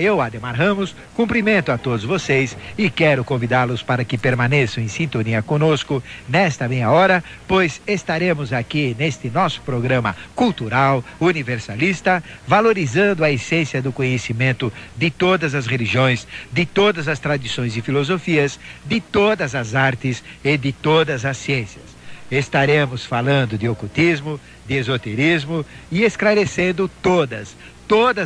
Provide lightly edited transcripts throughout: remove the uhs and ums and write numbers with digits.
Eu, Ademar Ramos, cumprimento a todos vocês e quero convidá-los para que permaneçam em sintonia conosco nesta meia hora, pois estaremos aqui neste nosso programa cultural, universalista, valorizando a essência do conhecimento de todas as religiões, de todas as tradições e filosofias, de todas as artes e de todas as ciências. Estaremos falando de ocultismo, de esoterismo e esclarecendo todas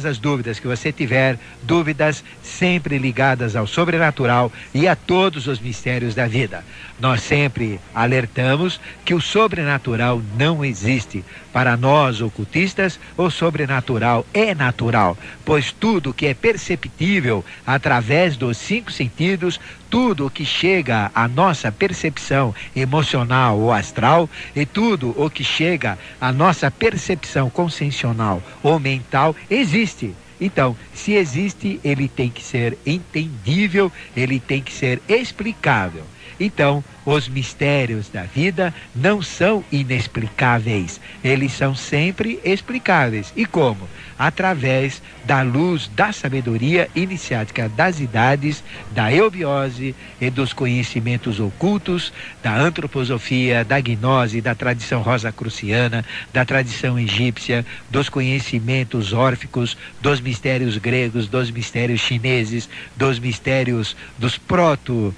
as dúvidas que você tiver, dúvidas sempre ligadas ao sobrenatural e a todos os mistérios da vida. Nós sempre alertamos que o sobrenatural não existe. Para nós, ocultistas, o sobrenatural é natural, pois tudo que é perceptível através dos 5 sentidos, tudo o que chega à nossa percepção emocional ou astral e tudo o que chega à nossa percepção consciencial ou mental existe. Então, se existe, ele tem que ser entendível, ele tem que ser explicável. Então, os mistérios da vida não são inexplicáveis, eles são sempre explicáveis. E como? Através da luz da sabedoria iniciática das idades, da eubiose e dos conhecimentos ocultos, da antroposofia, da gnose, da tradição rosacruciana, da tradição egípcia, dos conhecimentos órficos, dos mistérios gregos, dos mistérios chineses, dos mistérios dos protos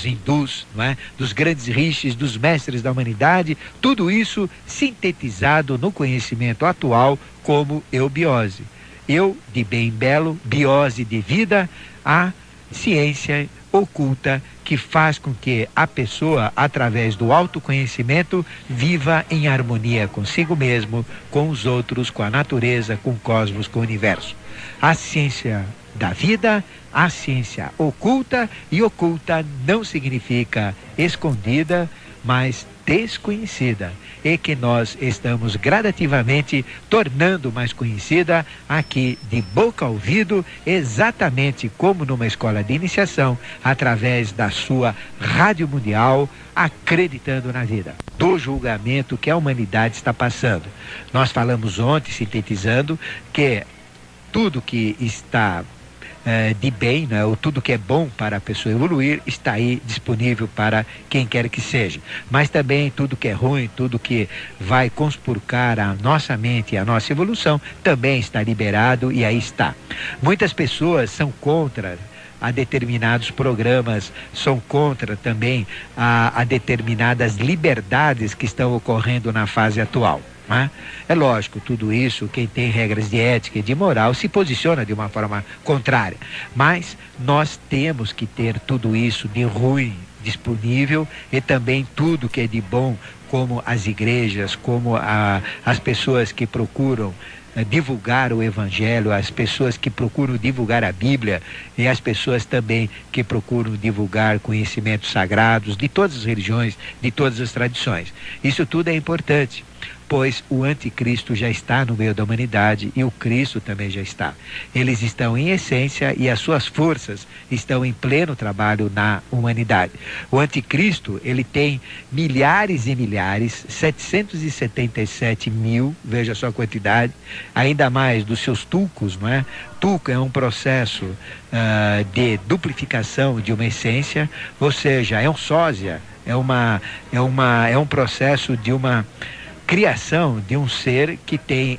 hindus, não é? Dos grandes rishis, dos mestres da humanidade, tudo isso sintetizado no conhecimento atual como eubiose. Eu de bem belo, biose de vida, a ciência oculta que faz com que a pessoa, através do autoconhecimento, viva em harmonia consigo mesmo, com os outros, com a natureza, com o cosmos, com o universo. A ciência da vida, a ciência oculta, e oculta não significa escondida, mas desconhecida, e que nós estamos gradativamente tornando mais conhecida aqui de boca a ouvido, exatamente como numa escola de iniciação, através da sua rádio mundial, acreditando na vida, do julgamento que a humanidade está passando. Nós falamos ontem, sintetizando, que tudo que está de bem, né, ou tudo que é bom para a pessoa evoluir, está aí disponível para quem quer que seja. Mas também tudo que é ruim, tudo que vai conspurcar a nossa mente e a nossa evolução, também está liberado e aí está. Muitas pessoas são contra a determinados programas, são contra também a determinadas liberdades que estão ocorrendo na fase atual. É lógico, tudo isso, quem tem regras de ética e de moral se posiciona de uma forma contrária, mas nós temos que ter tudo isso de ruim disponível e também tudo que é de bom, como as igrejas, como as pessoas que procuram divulgar o Evangelho, as pessoas que procuram divulgar a Bíblia e as pessoas também que procuram divulgar conhecimentos sagrados de todas as religiões, de todas as tradições. Isso tudo é importante, pois o anticristo já está no meio da humanidade e o Cristo também já está. Eles estão em essência e as suas forças estão em pleno trabalho na humanidade. O anticristo, ele tem milhares e milhares, 777 mil, veja só a quantidade, ainda mais dos seus tulcos, não é? Tulco é um processo de duplificação de uma essência, ou seja, é um sósia, é um processo de uma criação de um ser que tem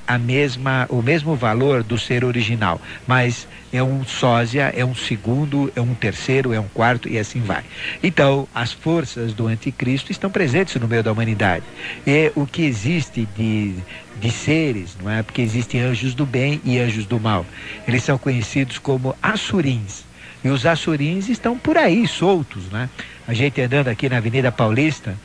o mesmo valor do ser original, mas é um sósia, é um segundo, é um terceiro, é um quarto e assim vai. Então, as forças do anticristo estão presentes no meio da humanidade. E o que existe de seres, não é? Porque existem anjos do bem e anjos do mal. Eles são conhecidos como assurins. E os assurins estão por aí, soltos, né? A gente andando aqui na Avenida Paulista,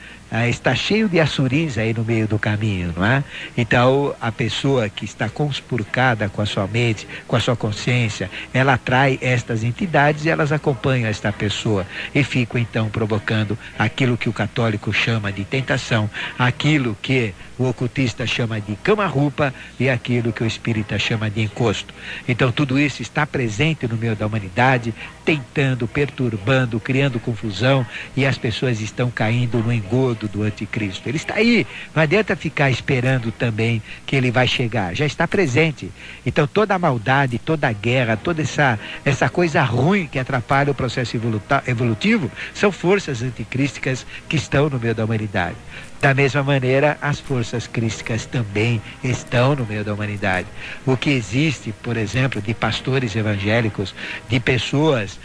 está cheio de assurins aí no meio do caminho, não é? Então, a pessoa que está conspurcada com a sua mente, com a sua consciência, ela atrai estas entidades e elas acompanham esta pessoa e ficam então provocando aquilo que o católico chama de tentação, aquilo que o ocultista chama de cama-rupa e aquilo que o espírita chama de encosto. Então, tudo isso está presente no meio da humanidade, tentando, perturbando, criando confusão, e as pessoas estão caindo no engodo do anticristo. Ele está aí, não adianta ficar esperando também que ele vai chegar, já está presente. Então toda a maldade, toda a guerra, toda essa coisa ruim que atrapalha o processo evolutivo são forças anticrísticas que estão no meio da humanidade. Da mesma maneira, as forças crísticas também estão no meio da humanidade. O que existe, por exemplo, de pastores evangélicos, de pessoas,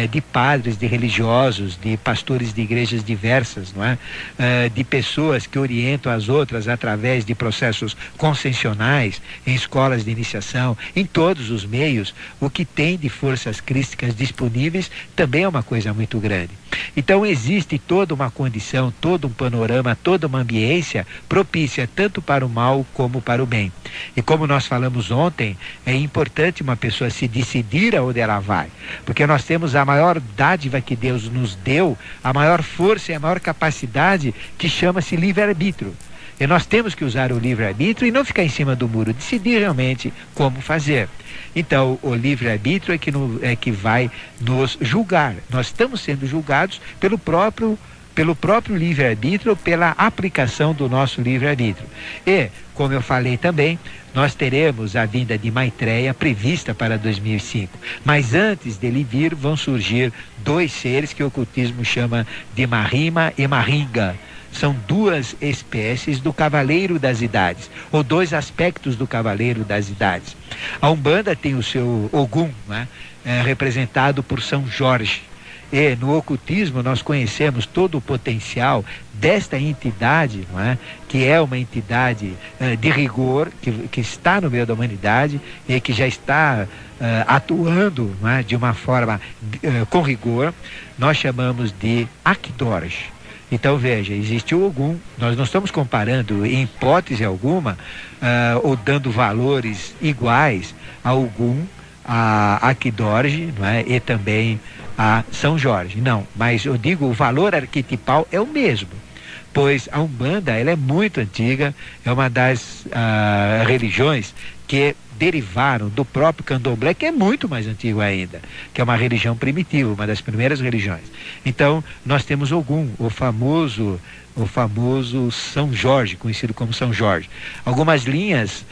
de padres, de religiosos, de pastores de igrejas diversas, não é? De pessoas que orientam as outras através de processos concessionais, em escolas de iniciação, em todos os meios, o que tem de forças crísticas disponíveis também é uma coisa muito grande. Então existe toda uma condição, todo um panorama, toda uma ambiência propícia tanto para o mal como para o bem. E como nós falamos ontem, é importante uma pessoa se decidir aonde ela vai, porque nós temos a maior dádiva que Deus nos deu, a maior força e a maior capacidade, que chama-se livre-arbítrio. E nós temos que usar o livre-arbítrio e não ficar em cima do muro, decidir realmente como fazer. Então, o livre-arbítrio é que vai nos julgar. Nós estamos sendo julgados pelo próprio livre-arbítrio, pela aplicação do nosso livre-arbítrio. E, como eu falei também, nós teremos a vinda de Maitreya prevista para 2005. Mas antes dele vir, vão surgir dois seres que o ocultismo chama de Mahima e Mahinga. São duas espécies do Cavaleiro das Idades, ou dois aspectos do Cavaleiro das Idades. A Umbanda tem o seu Ogum, né? Representado por São Jorge. E no ocultismo nós conhecemos todo o potencial desta entidade, não é? Que é uma entidade de rigor, que está no meio da humanidade e que já está atuando, não é? De uma forma com rigor. Nós chamamos de Akdorj. Então veja, existe o Ogum, nós não estamos comparando em hipótese alguma ou dando valores iguais ao Ogum, a Akdorj, não é? E também a São Jorge, não, mas eu digo, o valor arquetipal é o mesmo, pois a Umbanda, ela é muito antiga, é uma das religiões que derivaram do próprio Candomblé, que é muito mais antigo ainda, que é uma religião primitiva, uma das primeiras religiões. Então, nós temos Ogum, o famoso São Jorge, conhecido como São Jorge. Algumas linhas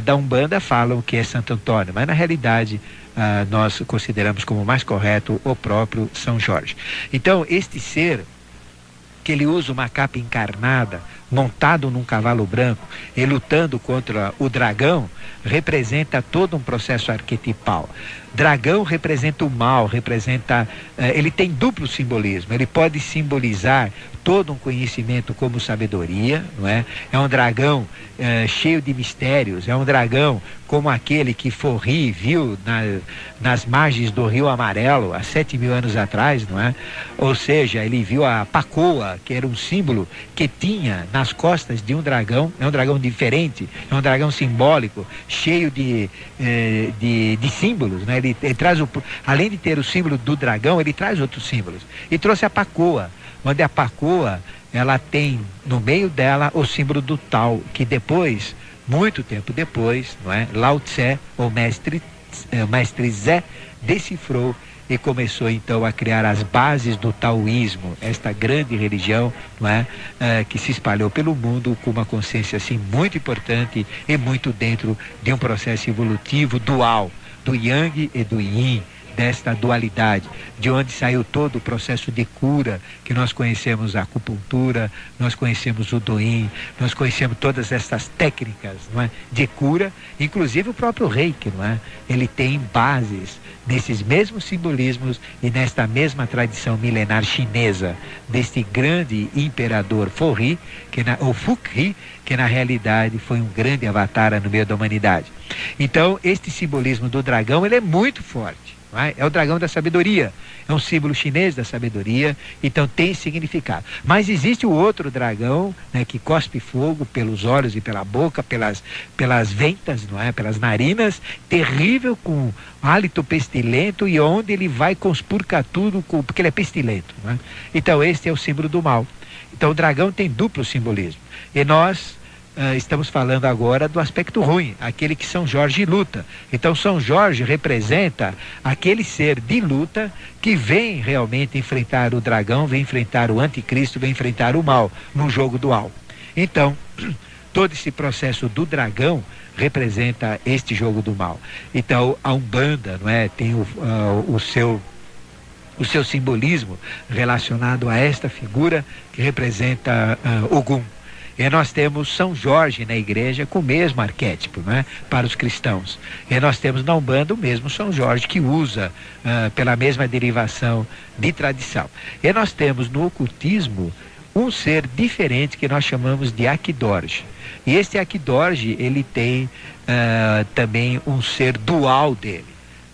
da Umbanda falam que é Santo Antônio, mas na realidade nós consideramos como mais correto o próprio São Jorge. Então, este ser, que ele usa uma capa encarnada, montado num cavalo branco e lutando contra o dragão, representa todo um processo arquetipal. Dragão representa o mal, ele tem duplo simbolismo. Ele pode simbolizar todo um conhecimento como sabedoria, não é? É um dragão cheio de mistérios, é um dragão como aquele que Forri viu nas margens do Rio Amarelo há 7.000 anos atrás, não é? Ou seja, ele viu a pacoa, que era um símbolo que tinha nas costas de um dragão, é um dragão diferente, é um dragão simbólico, cheio de símbolos, né? Ele traz, além de ter o símbolo do dragão, ele traz outros símbolos. E trouxe a pacoa, onde a pacoa, ela tem no meio dela o símbolo do Tao, que depois, muito tempo depois, não é? Lao Tse, o mestre Zé, decifrou e começou então a criar as bases do taoísmo, esta grande religião, não é? Que se espalhou pelo mundo com uma consciência assim muito importante e muito dentro de um processo evolutivo dual, do Yang e do Yin, desta dualidade, de onde saiu todo o processo de cura, que nós conhecemos a acupuntura, nós conhecemos o Doin, nós conhecemos todas essas técnicas, não é? De cura, inclusive o próprio Reiki, não é? Ele tem bases nesses mesmos simbolismos e nesta mesma tradição milenar chinesa, deste grande imperador Forri, ou Fukri, que na realidade foi um grande avatar no meio da humanidade. Então, este simbolismo do dragão, ele é muito forte. É o dragão da sabedoria, é um símbolo chinês da sabedoria, então tem significado. Mas existe o outro dragão, né, que cospe fogo pelos olhos e pela boca, pelas ventas, não é? Pelas narinas, terrível, com hálito pestilento, e onde ele vai conspurcar tudo, porque ele é pestilento, não é? Então este é o símbolo do mal. Então o dragão tem duplo simbolismo. E nós estamos falando agora do aspecto ruim, aquele que São Jorge luta. Então São Jorge representa aquele ser de luta que vem realmente enfrentar o dragão, vem enfrentar o anticristo, vem enfrentar o mal no jogo dual. Então, todo esse processo do dragão representa este jogo do mal. Então, a Umbanda, não é, tem o seu simbolismo relacionado a esta figura que representa Ogum. E nós temos São Jorge na igreja com o mesmo arquétipo, né, para os cristãos. E nós temos na Umbanda o mesmo São Jorge que usa pela mesma derivação de tradição. E nós temos no ocultismo um ser diferente que nós chamamos de Aquidorge. E este Aquidorge, ele tem também um ser dual dele.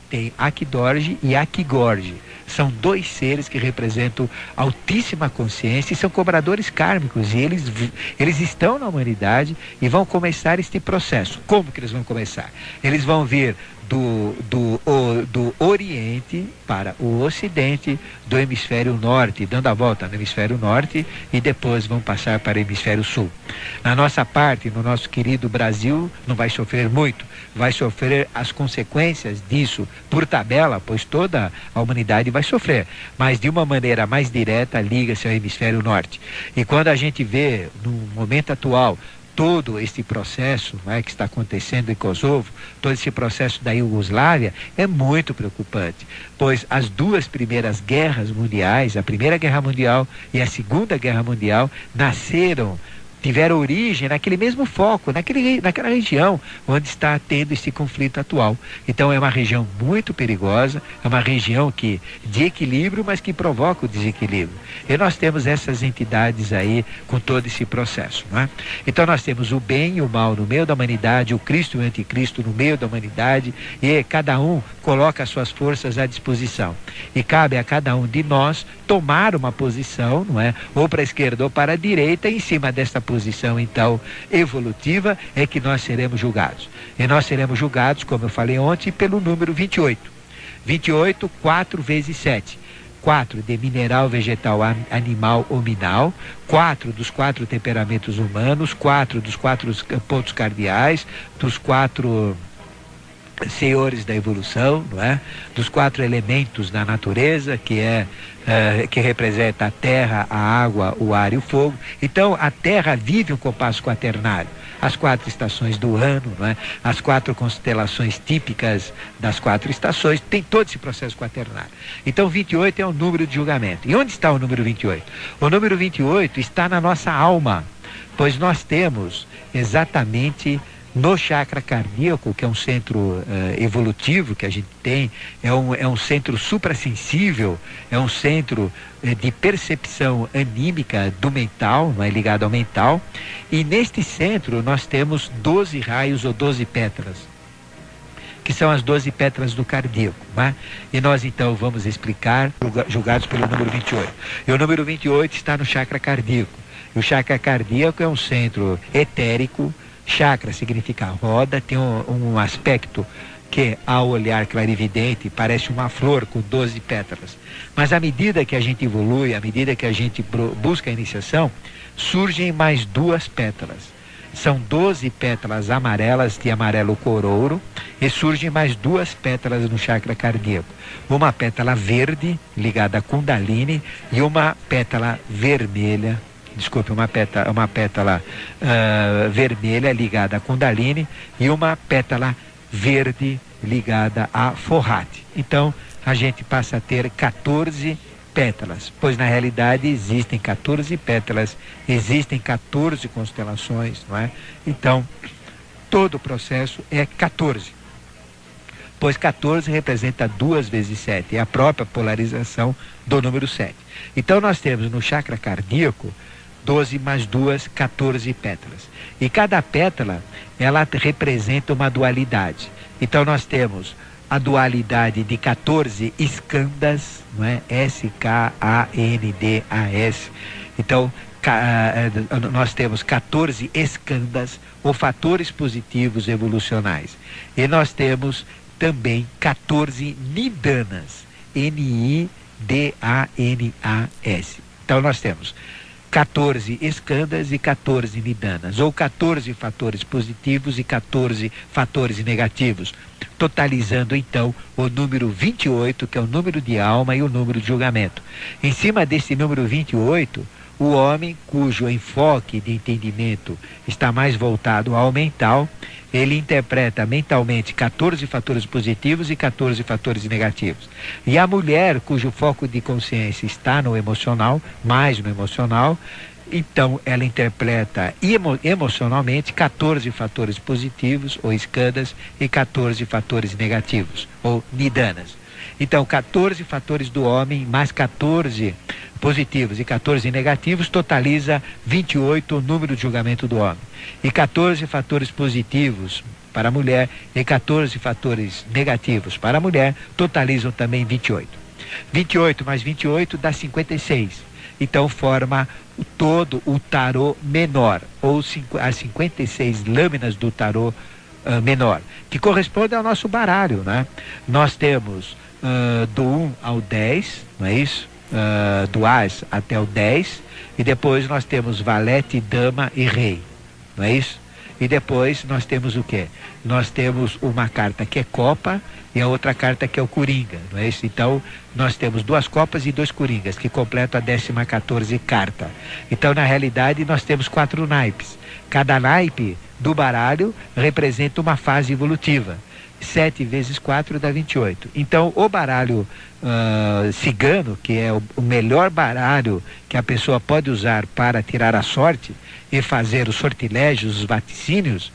Tem Aquidorge e Aquigorge. São dois seres que representam altíssima consciência e são cobradores kármicos. E eles estão na humanidade e vão começar este processo. Como que eles vão começar? Eles vão vir do Oriente para o Ocidente do Hemisfério Norte, dando a volta no Hemisfério Norte e depois vão passar para o Hemisfério Sul. Na nossa parte, no nosso querido Brasil, não vai sofrer muito, vai sofrer as consequências disso por tabela, pois toda a humanidade vai sofrer, mas de uma maneira mais direta liga-se ao Hemisfério Norte. E quando a gente vê, no momento atual, todo esse processo, né, que está acontecendo em Kosovo, todo esse processo da Iugoslávia, é muito preocupante, pois as duas primeiras guerras mundiais, a Primeira Guerra Mundial e a Segunda Guerra Mundial, tiveram origem naquele mesmo foco, naquela região onde está tendo esse conflito atual. Então é uma região muito perigosa, é uma região de equilíbrio, mas que provoca o desequilíbrio. E nós temos essas entidades aí com todo esse processo, não é? Então nós temos o bem e o mal no meio da humanidade, o Cristo e o anticristo no meio da humanidade, e cada um coloca as suas forças à disposição. E cabe a cada um de nós tomar uma posição, não é? Ou para a esquerda ou para a direita, em cima desta posição, então, evolutiva, é que nós seremos julgados. E nós seremos julgados, como eu falei ontem, pelo número 28. 28, 4 vezes 7. 4 de mineral, vegetal, animal ou minal, 4 dos 4 temperamentos humanos, 4 dos 4 pontos cardeais, dos 4 senhores da evolução, não é? Dos 4 elementos da natureza, que representa a terra, a água, o ar e o fogo. Então a terra vive um compasso quaternário, as 4 estações do ano, não é? As 4 constelações típicas das 4 estações, tem todo esse processo quaternário. Então 28 é o número de julgamento. E onde está o número 28? O número 28 está na nossa alma, pois nós temos exatamente no chakra cardíaco, que é um centro evolutivo que a gente tem, é um centro suprassensível, é um centro de percepção anímica do mental, não é, ligado ao mental, e neste centro nós temos 12 raios ou 12 pétalas, que são as 12 pétalas do cardíaco, né? E nós então vamos explicar, julgados pelo número 28. E o número 28 está no chakra cardíaco. E o chakra cardíaco é um centro etérico. Chakra significa roda, tem um aspecto que, ao olhar clarividente, parece uma flor com 12 pétalas. Mas à medida que a gente evolui, à medida que a gente busca a iniciação, surgem mais 2 pétalas. São 12 pétalas amarelas de amarelo corouro e surgem mais 2 pétalas no chakra cardíaco. Uma pétala verde, ligada a Kundalini, e uma pétala vermelha, uma pétala vermelha ligada a Kundalini e uma pétala verde ligada a Forrati. Então a gente passa a ter 14 pétalas, pois na realidade existem 14 pétalas, existem 14 constelações, não é? Então todo o processo é 14, pois 14 representa 2 vezes 7, é a própria polarização do número 7. Então nós temos no chakra cardíaco 12 mais 2, 14 pétalas. E cada pétala, ela representa uma dualidade. Então nós temos a dualidade de 14 skandhas, não é? S-K-A-N-D-A-S. Então, nós temos 14 skandhas, ou fatores positivos evolucionais. E nós temos também 14 nidanas, N-I-D-A-N-A-S. Então nós temos 14 escandas e 14 nidanas, ou 14 fatores positivos e 14 fatores negativos, totalizando então o número 28, que é o número de alma e o número de julgamento. Em cima desse número 28, o homem cujo enfoque de entendimento está mais voltado ao mental, ele interpreta mentalmente 14 fatores positivos e 14 fatores negativos. E a mulher, cujo foco de consciência está no emocional, mais no emocional, então ela interpreta emocionalmente 14 fatores positivos, ou escandas, e 14 fatores negativos, ou nidanas. Então, 14 fatores do homem, mais 14 positivos e 14 negativos, totaliza 28 o número de julgamento do homem. E 14 fatores positivos para a mulher e 14 fatores negativos para a mulher, totalizam também 28. 28 mais 28 dá 56. Então, forma todo o tarô menor, ou as 56 lâminas do tarô menor, que corresponde ao nosso baralho, né? Nós temos do 1 ao 10, não é isso? Do As até o 10, e depois nós temos valete, dama e rei, não é isso? E depois nós temos o quê? Nós temos uma carta que é copa e a outra carta que é o coringa, não é isso? Então nós temos 2 copas e 2 coringas, que completam a 14ª carta. Então, na realidade, nós temos 4 naipes. Cada naipe do baralho representa uma fase evolutiva. 7 vezes 4 dá 28. Então, o baralho cigano, que é o melhor baralho que a pessoa pode usar para tirar a sorte e fazer os sortilégios, os vaticínios,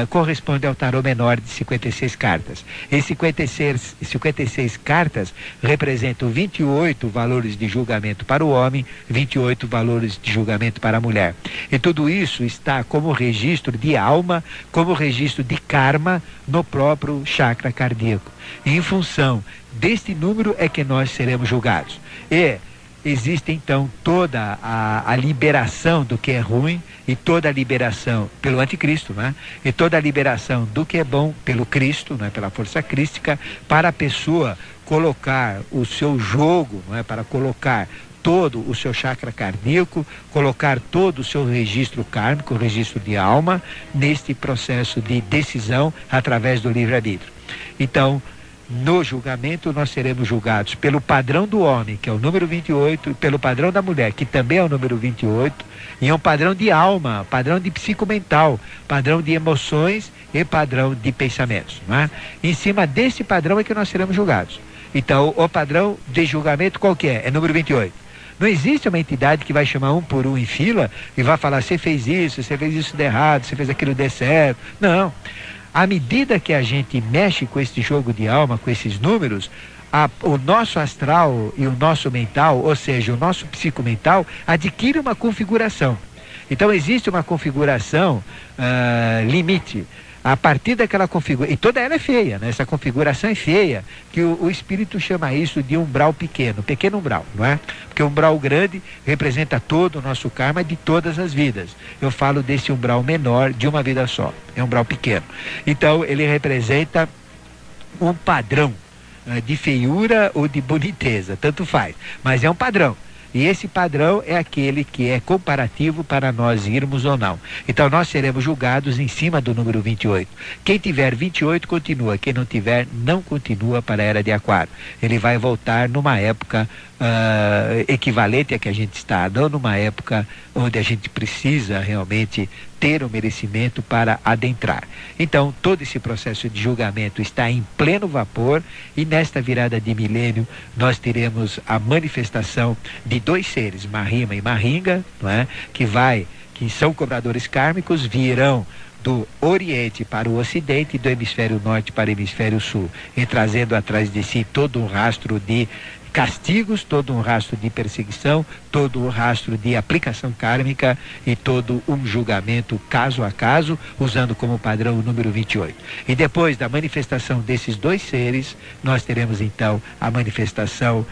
corresponde ao tarô menor de 56 cartas. E 56 cartas representam 28 valores de julgamento para o homem, 28 valores de julgamento para a mulher. E tudo isso está como registro de alma, como registro de karma no próprio chakra cardíaco. E em função deste número é que nós seremos julgados. E existe então toda a liberação do que é ruim e toda a liberação pelo anticristo, né? E toda a liberação do que é bom pelo Cristo, né? Pela força crística, para a pessoa colocar o seu jogo, né? Para colocar todo o seu chakra cardíaco, colocar todo o seu registro kármico, registro de alma, neste processo de decisão através do livre-arbítrio. Então, no julgamento, nós seremos julgados pelo padrão do homem, que é o número 28, e pelo padrão da mulher, que também é o número 28, e é um padrão de alma, padrão de psicomental, padrão de emoções e padrão de pensamentos, não é? Em cima desse padrão é que nós seremos julgados. Então, o padrão de julgamento qual que é? É número 28. Não existe uma entidade que vai chamar um por um em fila e vai falar: você fez isso de errado, você fez aquilo de certo. Não. À medida que a gente mexe com esse jogo de alma, com esses números, o nosso astral e o nosso mental, ou seja, o nosso psicomental, adquire uma configuração. Então existe uma configuração limite. A partir daquela configuração, e toda ela é feia, né? Essa configuração é feia, que o espírito chama isso de umbral pequeno umbral, não é? Porque o umbral grande representa todo o nosso karma de todas as vidas. Eu falo desse umbral menor de uma vida só, é um umbral pequeno. Então ele representa um padrão de feiura ou de boniteza, tanto faz, mas é um padrão. E esse padrão é aquele que é comparativo para nós irmos ou não. Então nós seremos julgados em cima do número 28. Quem tiver 28 continua, quem não tiver não continua para a era de Aquário. Ele vai voltar numa época equivalente a que a gente está, não numa época onde a gente precisa realmente ter o merecimento para adentrar. Então todo esse processo de julgamento está em pleno vapor, e nesta virada de milênio nós teremos a manifestação de 2 seres, Mahima e Mahinga, não é? que são cobradores kármicos, virão do Oriente para o Ocidente e do Hemisfério Norte para o Hemisfério Sul, e trazendo atrás de si todo um rastro de castigos, todo um rastro de perseguição, todo um rastro de aplicação kármica e todo um julgamento caso a caso, usando como padrão o número 28. E depois da manifestação desses 2 seres, nós teremos então a manifestação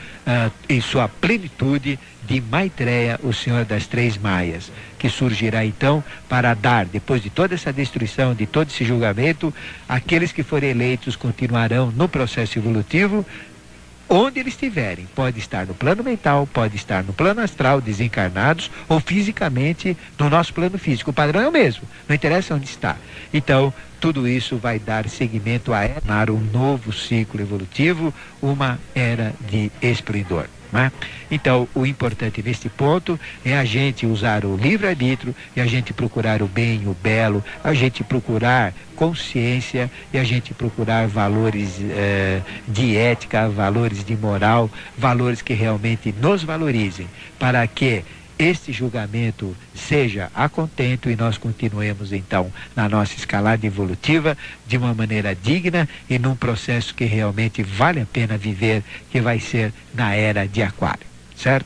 em sua plenitude de Maitreya, o Senhor das 3 Maias, que surgirá então para dar, depois de toda essa destruição, de todo esse julgamento, aqueles que forem eleitos continuarão no processo evolutivo, onde eles estiverem. Pode estar no plano mental, pode estar no plano astral, desencarnados, ou fisicamente no nosso plano físico. O padrão é o mesmo, não interessa onde está. Então, tudo isso vai dar seguimento a um novo ciclo evolutivo, uma era de esplendor. Né? Então, o importante neste ponto é a gente usar o livre-arbítrio e a gente procurar o bem, o belo, a gente procurar consciência e a gente procurar valores de ética, valores de moral, valores que realmente nos valorizem, para que este julgamento seja a contento e nós continuemos então na nossa escalada evolutiva de uma maneira digna e num processo que realmente vale a pena viver, que vai ser na era de Aquário, certo?